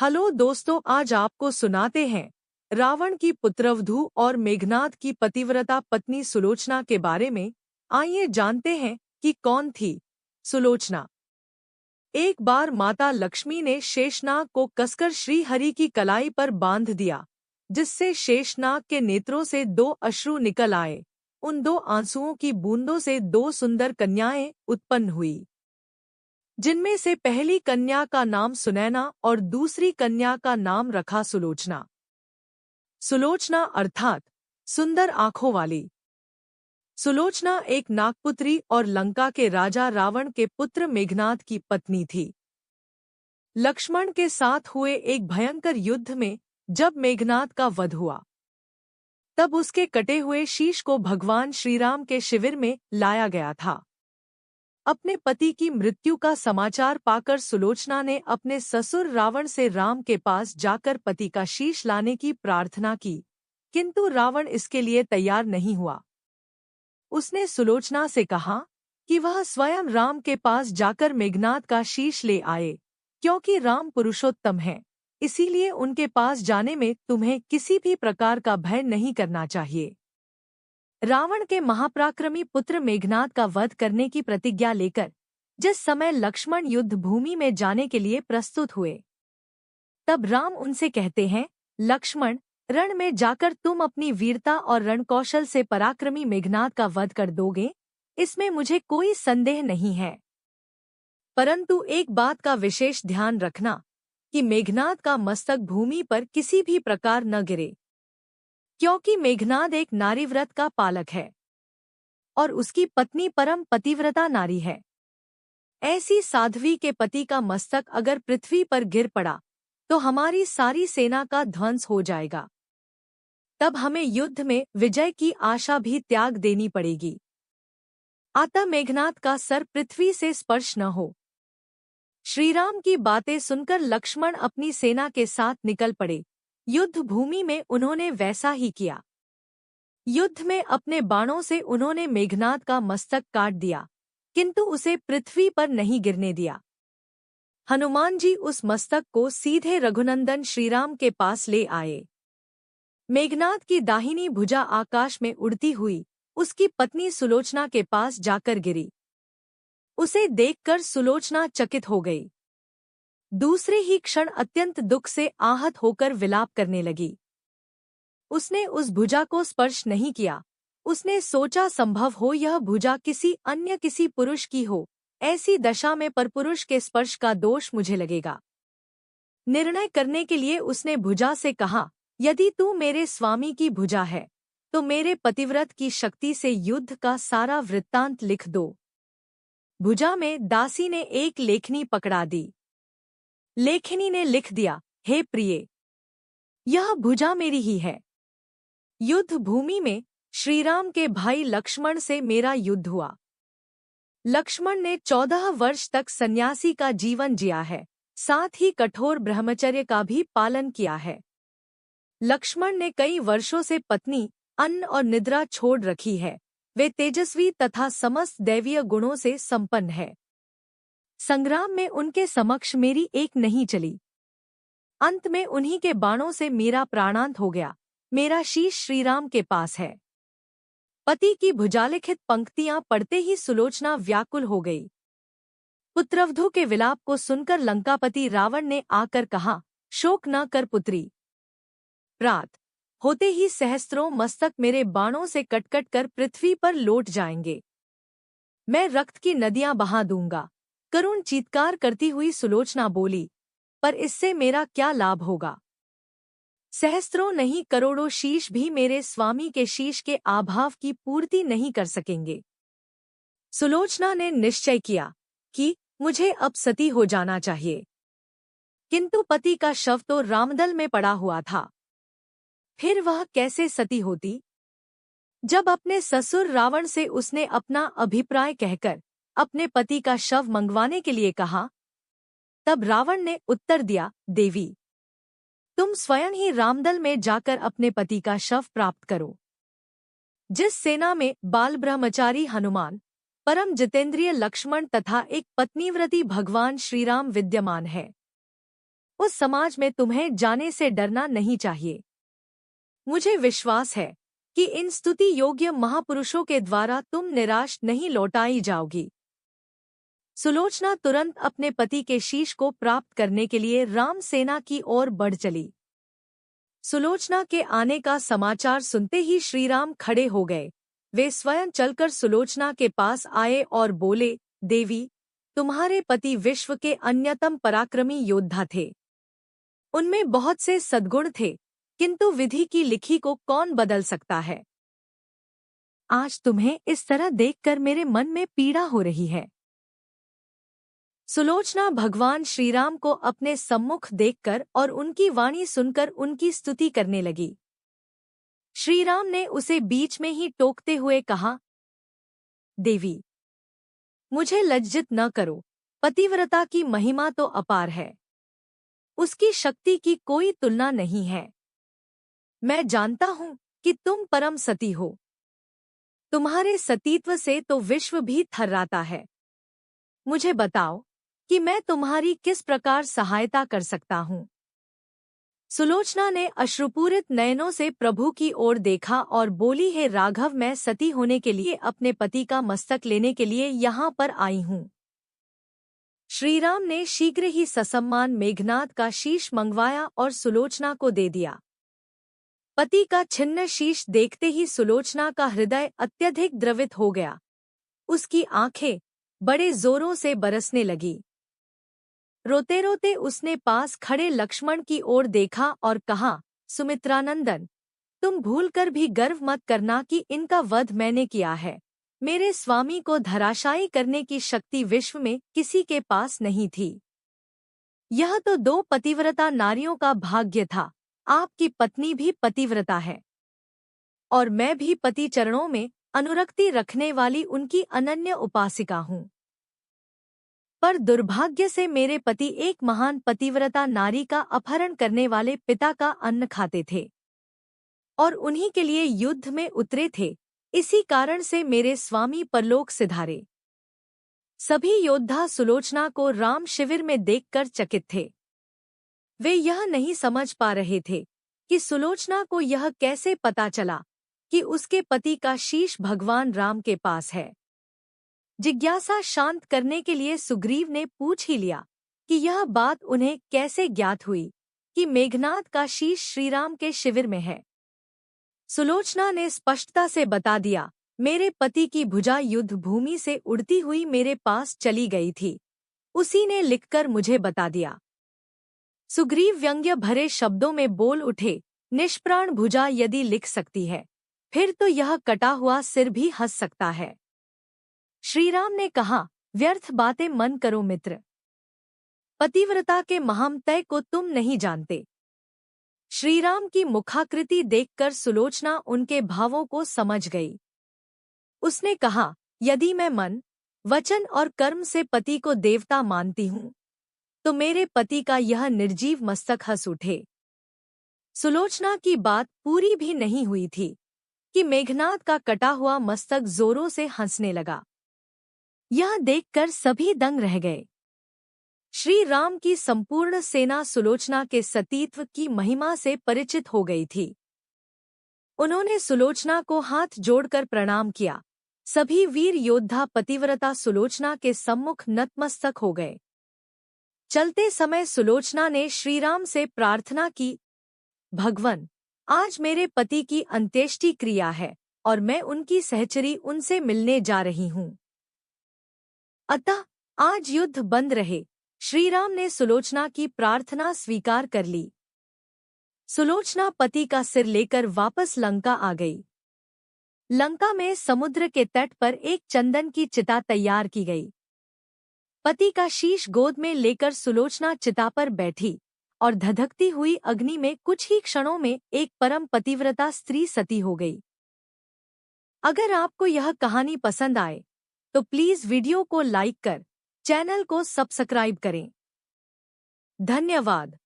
Hello दोस्तों, आज आपको सुनाते हैं रावण की पुत्रवधू और मेघनाद की पतिव्रता पत्नी सुलोचना के बारे में। आइए जानते हैं कि कौन थी सुलोचना। एक बार माता लक्ष्मी ने शेषनाग को कसकर श्रीहरि की कलाई पर बांध दिया, जिससे शेषनाग के नेत्रों से 2 अश्रु निकल आए। उन 2 आंसुओं की बूंदों से 2 सुंदर कन्याएं उत्पन्न हुई, जिनमें से पहली कन्या का नाम सुनैना और दूसरी कन्या का नाम रखा सुलोचना। सुलोचना अर्थात सुंदर आंखों वाली। सुलोचना एक नागपुत्री और लंका के राजा रावण के पुत्र मेघनाद की पत्नी थी। लक्ष्मण के साथ हुए एक भयंकर युद्ध में जब मेघनाद का वध हुआ, तब उसके कटे हुए शीश को भगवान श्रीराम के शिविर में लाया गया था। अपने पति की मृत्यु का समाचार पाकर सुलोचना ने अपने ससुर रावण से राम के पास जाकर पति का शीश लाने की प्रार्थना की, किंतु रावण इसके लिए तैयार नहीं हुआ। उसने सुलोचना से कहा कि वह स्वयं राम के पास जाकर मेघनाद का शीश ले आए, क्योंकि राम पुरुषोत्तम हैं, इसीलिए उनके पास जाने में तुम्हें किसी भी प्रकार का भय नहीं करना चाहिए। रावण के महापराक्रमी पुत्र मेघनाद का वध करने की प्रतिज्ञा लेकर जिस समय लक्ष्मण युद्ध भूमि में जाने के लिए प्रस्तुत हुए, तब राम उनसे कहते हैं, लक्ष्मण, रण में जाकर तुम अपनी वीरता और रणकौशल से पराक्रमी मेघनाद का वध कर दोगे, इसमें मुझे कोई संदेह नहीं है। परंतु एक बात का विशेष ध्यान रखना कि मेघनाद का मस्तक भूमि पर किसी भी प्रकार न गिरे, क्योंकि मेघनाद एक नारीव्रत का पालक है और उसकी पत्नी परम पतिव्रता नारी है। ऐसी साध्वी के पति का मस्तक अगर पृथ्वी पर गिर पड़ा तो हमारी सारी सेना का ध्वंस हो जाएगा। तब हमें युद्ध में विजय की आशा भी त्याग देनी पड़ेगी। अतः मेघनाद का सर पृथ्वी से स्पर्श न हो। श्रीराम की बातें सुनकर लक्ष्मण अपनी सेना के साथ निकल पड़े। युद्ध भूमि में उन्होंने वैसा ही किया। युद्ध में अपने बाणों से उन्होंने मेघनाद का मस्तक काट दिया, किंतु उसे पृथ्वी पर नहीं गिरने दिया। हनुमान जी उस मस्तक को सीधे रघुनंदन श्रीराम के पास ले आए। मेघनाद की दाहिनी भुजा आकाश में उड़ती हुई उसकी पत्नी सुलोचना के पास जाकर गिरी। उसे देखकर सुलोचना चकित हो गई। दूसरे ही क्षण अत्यंत दुख से आहत होकर विलाप करने लगी। उसने उस भुजा को स्पर्श नहीं किया। उसने सोचा संभव हो यह भुजा किसी पुरुष की हो, ऐसी दशा में परपुरुष के स्पर्श का दोष मुझे लगेगा। निर्णय करने के लिए उसने भुजा से कहा, यदि तू मेरे स्वामी की भुजा है तो मेरे पतिव्रत की शक्ति से युद्ध का सारा वृत्तांत लिख दो। भुजा में दासी ने एक लेखनी पकड़ा दी। लेखनी ने लिख दिया, हे प्रिय, यह भुजा मेरी ही है। युद्ध भूमि में श्रीराम के भाई लक्ष्मण से मेरा युद्ध हुआ। लक्ष्मण ने 14 वर्ष तक सन्यासी का जीवन जिया है, साथ ही कठोर ब्रह्मचर्य का भी पालन किया है। लक्ष्मण ने कई वर्षों से पत्नी, अन्न और निद्रा छोड़ रखी है। वे तेजस्वी तथा समस्त दैवीय गुणों से संपन्न है। संग्राम में उनके समक्ष मेरी एक नहीं चली। अंत में उन्हीं के बाणों से मेरा प्राणांत हो गया। मेरा शीश श्रीराम के पास है। पति की भुजालिखित पंक्तियां पढ़ते ही सुलोचना व्याकुल हो गई। पुत्रवधू के विलाप को सुनकर लंकापति रावण ने आकर कहा, शोक न कर पुत्री। प्रात होते ही सहस्त्रों मस्तक मेरे बाणों से कट कर पृथ्वी पर लौट जाएंगे। मैं रक्त की नदियां बहा दूंगा। करुण चीत्कार करती हुई सुलोचना बोली, पर इससे मेरा क्या लाभ होगा? सहस्त्रों नहीं करोड़ों शीश भी मेरे स्वामी के शीश के आभाव की पूर्ति नहीं कर सकेंगे। सुलोचना ने निश्चय किया कि मुझे अब सती हो जाना चाहिए, किंतु पति का शव तो रामदल में पड़ा हुआ था। फिर वह कैसे सती होती? जब अपने ससुर रावण से उसने अपना अभिप्राय कहकर अपने पति का शव मंगवाने के लिए कहा, तब रावण ने उत्तर दिया, देवी, तुम स्वयं ही रामदल में जाकर अपने पति का शव प्राप्त करो। जिस सेना में बाल ब्रह्मचारी हनुमान, परम जितेंद्रिय लक्ष्मण तथा एक पत्नीव्रती भगवान श्रीराम विद्यमान है, उस समाज में तुम्हें जाने से डरना नहीं चाहिए। मुझे विश्वास है कि इन स्तुति योग्य महापुरुषों के द्वारा तुम निराश नहीं लौटाई जाओगी। सुलोचना तुरंत अपने पति के शीश को प्राप्त करने के लिए राम सेना की ओर बढ़ चली। सुलोचना के आने का समाचार सुनते ही श्रीराम खड़े हो गए। वे स्वयं चलकर सुलोचना के पास आए और बोले, देवी, तुम्हारे पति विश्व के अन्यतम पराक्रमी योद्धा थे। उनमें बहुत से सद्गुण थे, किंतु विधि की लिखी को कौन बदल सकता है। आज तुम्हें इस तरह देखकर मेरे मन में पीड़ा हो रही है। सुलोचना भगवान श्रीराम को अपने सम्मुख देखकर और उनकी वाणी सुनकर उनकी स्तुति करने लगी। श्रीराम ने उसे बीच में ही टोकते हुए कहा, देवी, मुझे लज्जित न करो। पतिव्रता की महिमा तो अपार है, उसकी शक्ति की कोई तुलना नहीं है। मैं जानता हूं कि तुम परम सती हो। तुम्हारे सतीत्व से तो विश्व भी थर्राता है। मुझे बताओ कि मैं तुम्हारी किस प्रकार सहायता कर सकता हूँ। सुलोचना ने अश्रुपूरित नयनों से प्रभु की ओर देखा और बोली, हे राघव, मैं सती होने के लिए अपने पति का मस्तक लेने के लिए यहाँ पर आई हूँ। श्रीराम ने शीघ्र ही ससम्मान मेघनाद का शीश मंगवाया और सुलोचना को दे दिया। पति का छिन्न शीश देखते ही सुलोचना का हृदय अत्यधिक द्रवित हो गया। उसकी आंखें बड़े जोरों से बरसने लगी। रोते रोते उसने पास खड़े लक्ष्मण की ओर देखा और कहा, सुमित्रानंदन, तुम भूलकर भी गर्व मत करना कि इनका वध मैंने किया है। मेरे स्वामी को धराशायी करने की शक्ति विश्व में किसी के पास नहीं थी। यह तो दो पतिव्रता नारियों का भाग्य था। आपकी पत्नी भी पतिव्रता है और मैं भी पति चरणों में अनुरक्ति रखने वाली उनकी अनन्य उपासिका हूँ। पर दुर्भाग्य से मेरे पति एक महान पतिव्रता नारी का अपहरण करने वाले पिता का अन्न खाते थे और उन्हीं के लिए युद्ध में उतरे थे। इसी कारण से मेरे स्वामी परलोक सिधारे। सभी योद्धा सुलोचना को राम शिविर में देखकर चकित थे। वे यह नहीं समझ पा रहे थे कि सुलोचना को यह कैसे पता चला कि उसके पति का शीश भगवान राम के पास है। जिज्ञासा शांत करने के लिए सुग्रीव ने पूछ ही लिया कि यह बात उन्हें कैसे ज्ञात हुई कि मेघनाद का शीश श्रीराम के शिविर में है। सुलोचना ने स्पष्टता से बता दिया, मेरे पति की भुजा युद्ध भूमि से उड़ती हुई मेरे पास चली गई थी। उसी ने लिखकर मुझे बता दिया। सुग्रीव व्यंग्य भरे शब्दों में बोल उठे, निष्प्राण भुजा यदि लिख सकती है, फिर तो यह कटा हुआ सिर भी हंस सकता है। श्रीराम ने कहा, व्यर्थ बातें मन करो मित्र। पतिव्रता के महामतय को तुम नहीं जानते। श्रीराम की मुखाकृति देखकर सुलोचना उनके भावों को समझ गई। उसने कहा, यदि मैं मन, वचन और कर्म से पति को देवता मानती हूँ, तो मेरे पति का यह निर्जीव मस्तक हंस उठे। सुलोचना की बात पूरी भी नहीं हुई थी कि मेघनाद का कटा हुआ मस्तक जोरों से हंसने लगा। यह देखकर सभी दंग रह गए। श्री राम की संपूर्ण सेना सुलोचना के सतीत्व की महिमा से परिचित हो गई थी। उन्होंने सुलोचना को हाथ जोड़कर प्रणाम किया। सभी वीर योद्धा पतिव्रता सुलोचना के सम्मुख नतमस्तक हो गए। चलते समय सुलोचना ने श्रीराम से प्रार्थना की, भगवन, आज मेरे पति की अंत्येष्टि क्रिया है और मैं उनकी सहचरी उनसे मिलने जा रही हूँ। अतः आज युद्ध बंद रहे। श्रीराम ने सुलोचना की प्रार्थना स्वीकार कर ली। सुलोचना पति का सिर लेकर वापस लंका आ गई। लंका में समुद्र के तट पर एक चंदन की चिता तैयार की गई। पति का शीश गोद में लेकर सुलोचना चिता पर बैठी और धधकती हुई अग्नि में कुछ ही क्षणों में एक परम पतिव्रता स्त्री सती हो गई। अगर आपको यह कहानी पसंद आए तो प्लीज वीडियो को लाइक कर चैनल को सब्सक्राइब करें। धन्यवाद।